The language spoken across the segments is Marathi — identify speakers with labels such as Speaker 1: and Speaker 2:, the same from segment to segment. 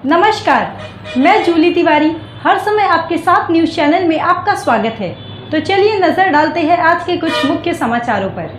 Speaker 1: नमस्कार, मैं जूली तिवारी हर समय आपके साथ न्यूज़ चैनल में आपका स्वागत है। तो चलिए नजर डालते हैं आज के कुछ मुख्य समाचारों पर।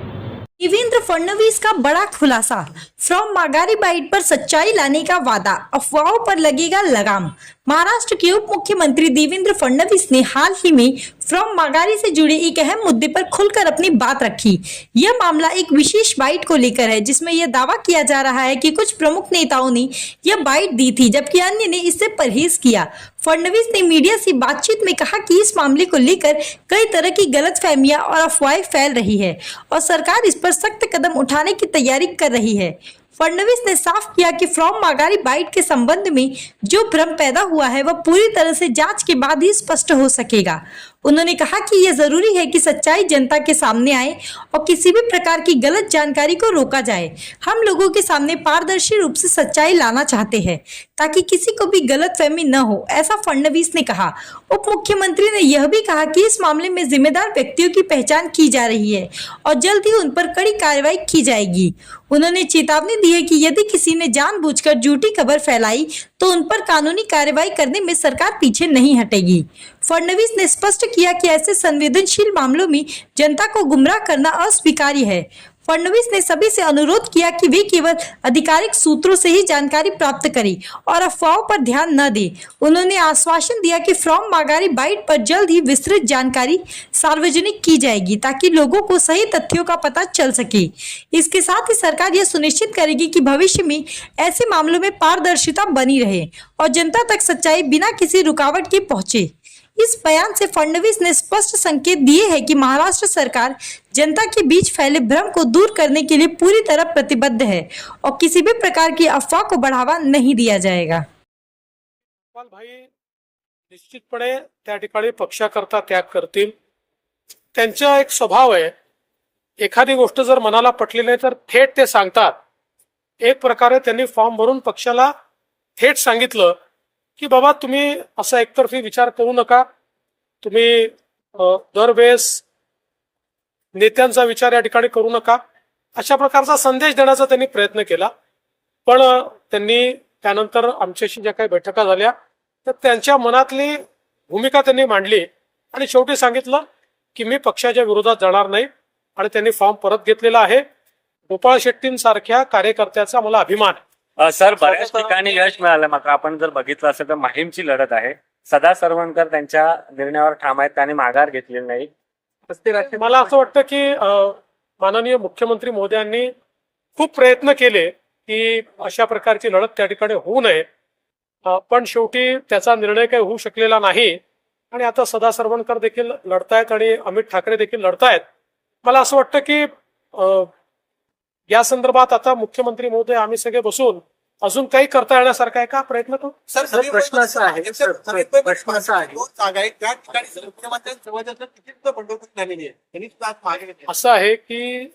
Speaker 1: देवेंद्र फडणवीस का बड़ा खुलासा, फ्रॉम माघारी बाइट पर सच्चाई लाने का वादा, अफवाहों पर लगेगा लगाम। महाराष्ट्र के उप मुख्यमंत्री देवेंद्र फडणवीस ने हाल ही में फ्रॉम माघारी से जुड़े एक अहम मुद्दे पर खुलकर अपनी बात रखी। यह मामला एक विशेष बाइट को लेकर है जिसमें यह दावा किया जा रहा है कि कुछ प्रमुख नेताओं ने यह बाइट दी थी जबकि अन्य ने इससे परहेज किया। फडणवीस ने मीडिया से बातचीत में कहा कि इस मामले को लेकर कई तरह की गलतफहमियां और अफवाहें फैल रही है और सरकार इस पर सख्त कदम उठाने की तैयारी कर रही है। फडणवीस ने साफ किया कि फ्रॉम माघारी बाइट के संबंध में जो भ्रम पैदा हुआ है वह पूरी तरह से जांच के बाद ही स्पष्ट हो सकेगा। उन्होंने कहा कि यह जरूरी है कि सच्चाई जनता के सामने आए और किसी भी प्रकार की गलत जानकारी को रोका जाए। हम लोगों के सामने पारदर्शी रूप से सच्चाई लाना चाहते हैं ताकि किसी को भी गलतफहमी न हो, ऐसा फडणवीस ने कहा। उप मुख्यमंत्री ने यह भी कहा कि इस मामले में जिम्मेदार व्यक्तियों की पहचान की जा रही है और जल्द ही उन पर कड़ी कार्रवाई की जाएगी। उन्होंने चेतावनी दी है कि यदि किसी ने जानबूझकर झूठी खबर फैलाई तो उन पर कानूनी कार्रवाई करने में सरकार पीछे नहीं हटेगी। फडणवीस ने स्पष्ट किया कि ऐसे संवेदनशील मामलों में जनता को गुमराह करना अस्वीकार्य है। फडणवीस ने सभी से अनुरोध किया कि वे केवल आधिकारिक सूत्रों से ही जानकारी प्राप्त करें और अफवाहों पर ध्यान न दें। उन्होंने आश्वासन दिया कि फ्रॉम माघारी बाइट पर जल्द ही विस्तृत जानकारी सार्वजनिक की जाएगी ताकि लोगों को सही तथ्यों का पता चल सके। इसके साथ ही सरकार यह सुनिश्चित करेगी कि भविष्य में ऐसे मामलों में पारदर्शिता बनी रहे और जनता तक सच्चाई बिना किसी रुकावट के पहुंचे। इस बयान से फडणवीस ने स्पष्ट संकेत दिए हैं कि महाराष्ट्र सरकार जनता के बीच फैले भ्रम को दूर करने के लिए पूरी तरह प्रतिबद्ध है और किसी भी प्रकार की अफवाह को बढ़ावा नहीं दिया जाएगा।
Speaker 2: भाई निश्चितपणे त्या ठिकाणी पक्षाकरता त्याग करतील। त्यांचा एक स्वभाव आहे, एखादी गोष्ट जर मनाला पटली नाही तर थेट ते सांगतात। एक प्रकारे त्यांनी फॉर्म भरून पक्षाला थेट सांगितलं की बाबा तुम्ही असा एकतर्फी विचार करू नका, तुम्ही दरवेळेस नेत्यांचा विचार या ठिकाणी करू नका, अशा प्रकारचा संदेश देण्याचा त्यांनी प्रयत्न केला। पण त्यांनी त्यानंतर आमच्याशी ज्या काही बैठका झाल्या तर त्यांच्या मनातली भूमिका त्यांनी मांडली आणि शेवटी सांगितलं की मी पक्षाच्या विरोधात जाणार नाही आणि त्यांनी फॉर्म परत घेतलेला आहे। गोपाळ शेट्टींसारख्या कार्यकर्त्याचा मला अभिमान आहे।
Speaker 3: सर, बऱ्याच ठिकाणी यश मिळालं, मात्र आपण जर बघितलं असेल तर माहीमची लढत आहे। सदा सरवणकर त्यांच्या निर्णयावर ठाम आहेत, त्यांनी माघार घेतलेली नाही।
Speaker 2: मला असं वाटतं की माननीय मुख्यमंत्री महोदयांनी खूप प्रयत्न केले की अशा प्रकारची लढत त्या ठिकाणी होऊ नये, पण शेवटी त्याचा निर्णय काही होऊ शकलेला नाही आणि आता सदा सरवणकर देखील लढतायत आणि अमित ठाकरे देखील लढतायत। मला असं वाटतं की या संदर्भात आता मुख्यमंत्री महोदय आम्ही सगळे बसून अजून काही करता येण्यासारखा आहे का प्रयत्न करू।
Speaker 4: सर, प्रश्न असा आहे
Speaker 2: असं आहे की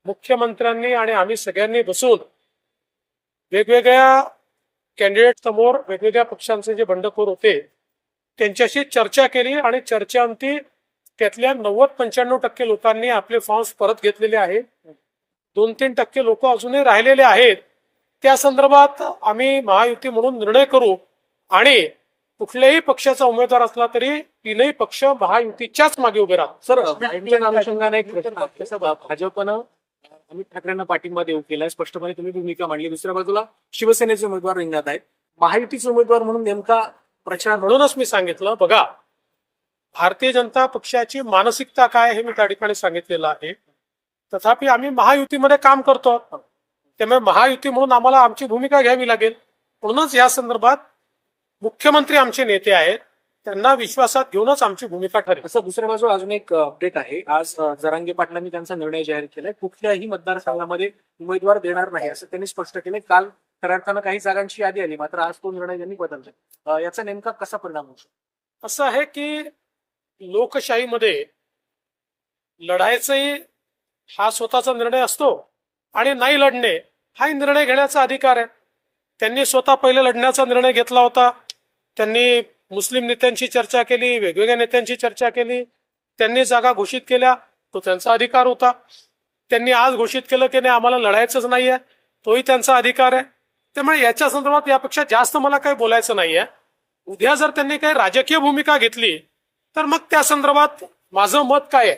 Speaker 2: मुख्यमंत्र्यांनी आणि आम्ही सगळ्यांनी बसून वेगवेगळ्या कॅन्डिडेट समोर वेगवेगळ्या पक्षांचे जे बंडखोर होते त्यांच्याशी चर्चा केली आणि चर्चेअंती त्यातल्या 90-95% लोकांनी आपले फॉर्म्स परत घेतलेले आहेत। 2-3% लोक अजूनही राहिलेले आहेत। त्या संदर्भात आम्ही महायुती म्हणून निर्णय करू आणि कुठल्याही पक्षाचा उमेदवार असला तरी तीनही पक्ष महायुतीच्याच मागे उभे राहतात।
Speaker 4: सर, अनुषंगाने एक प्रश्न, भाजपनं अमित ठाकरेंना पाठिंबा देऊ केलाय, स्पष्टपणे तुम्ही भूमिका मांडली। दुसऱ्या बाजूला शिवसेनेचे उमेदवार रिंगणात आहेत, महायुतीचे उमेदवार म्हणून नेमका प्रचार,
Speaker 2: म्हणूनच मी सांगितलं बघा, भारतीय जनता पक्षाची मानसिकता काय हे मी त्या ठिकाणी सांगितलेलं आहे। तथापि आम्ही महायुतीमध्ये काम करतो, त्यामुळे महायुती म्हणून आम्हाला आमची भूमिका घ्यावी लागेल। म्हणूनच या संदर्भात मुख्यमंत्री आमचे नेते आहेत, त्यांना विश्वासात घेऊनच आमची भूमिका ठरेल।
Speaker 4: असं दुसऱ्या बाजूला अजून एक अपडेट आहे, आज जरांगे पाटलांनी त्यांचा निर्णय जाहीर केलाय, कुठल्याही मतदारसंघामध्ये उमेदवार देणार नाही असं त्यांनी स्पष्ट केलंय। काल खऱ्या अर्थानं काही जागांची यादी आली, मात्र आज तो निर्णय त्यांनी बदललाय। याचा नेमका कसा परिणाम होऊ शकतो?
Speaker 2: असं आहे की लोकशाहीमध्ये लढायचंही हा स्वतःचा निर्णय असतो आणि नाही लढणे हाही निर्णय घेण्याचा अधिकार आहे। त्यांनी स्वतः पहिले लढण्याचा निर्णय घेतला होता, त्यांनी मुस्लिम नेत्यांशी चर्चा केली, वेगवेगळ्या नेत्यांशी चर्चा केली, त्यांनी जागा घोषित केल्या, तो त्यांचा अधिकार होता। त्यांनी आज घोषित केलं की नाही आम्हाला लढायचंच नाहीये, तोही त्यांचा अधिकार आहे। त्यामुळे याच्या संदर्भात यापेक्षा जास्त मला काही बोलायचं नाहीये. उद्या जर त्यांनी काही राजकीय भूमिका घेतली तर मग त्या संदर्भात माझं मत काय आहे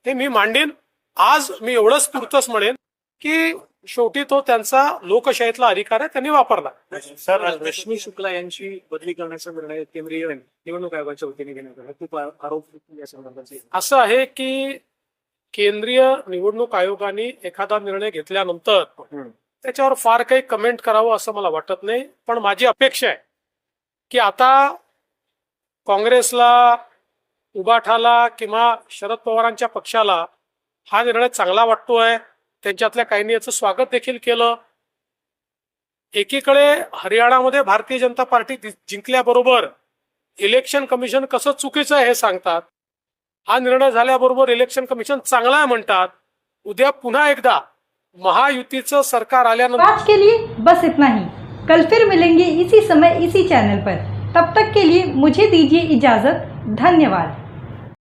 Speaker 2: ते मी मांडेन. आज मी एवढंच पुरतच म्हणेन की शेवटी तो त्यांचा लोकशाहीतला अधिकार आहे, त्यांनी वापरला.
Speaker 4: सर, रश्मी शुक्ला यांची बदली करण्याचा निर्णय केंद्रीय निवडणूक आयोगाच्या वतीने घेण्यात आला. खूप आरोप या संदर्भाचे.
Speaker 2: असं आहे की केंद्रीय निवडणूक आयोगाने एखादा निर्णय घेतल्यानंतर त्याच्यावर फार काही कमेंट करावं असं मला वाटत नाही. पण माझी अपेक्षा आहे की आता काँग्रेसला, उबाठाला किंवा शरद पवारांच्या पक्षाला हा निर्णय चांगला वाटतोय. त्यांच्यातल्या काहींनी याचं स्वागत देखील केलं. एकीकडे हरियाणामध्ये Bharatiya Janata party जिंकल्याबरोबर election commission कसं चुकीचं आहे हे सांगतात. हा निर्णय झाल्याबरोबर इलेक्शन कमिशन चांगला आहे म्हणतात. उद्या पुन्हा एकदा महायुतीचं सरकार आल्यानंतर
Speaker 1: आज के लिए बस इतना ही. कल फिर मिलेंगे इसी समय इसी चैनल पर. तब तक के लिए मुझे दीजिए इजाजत. धन्यवाद.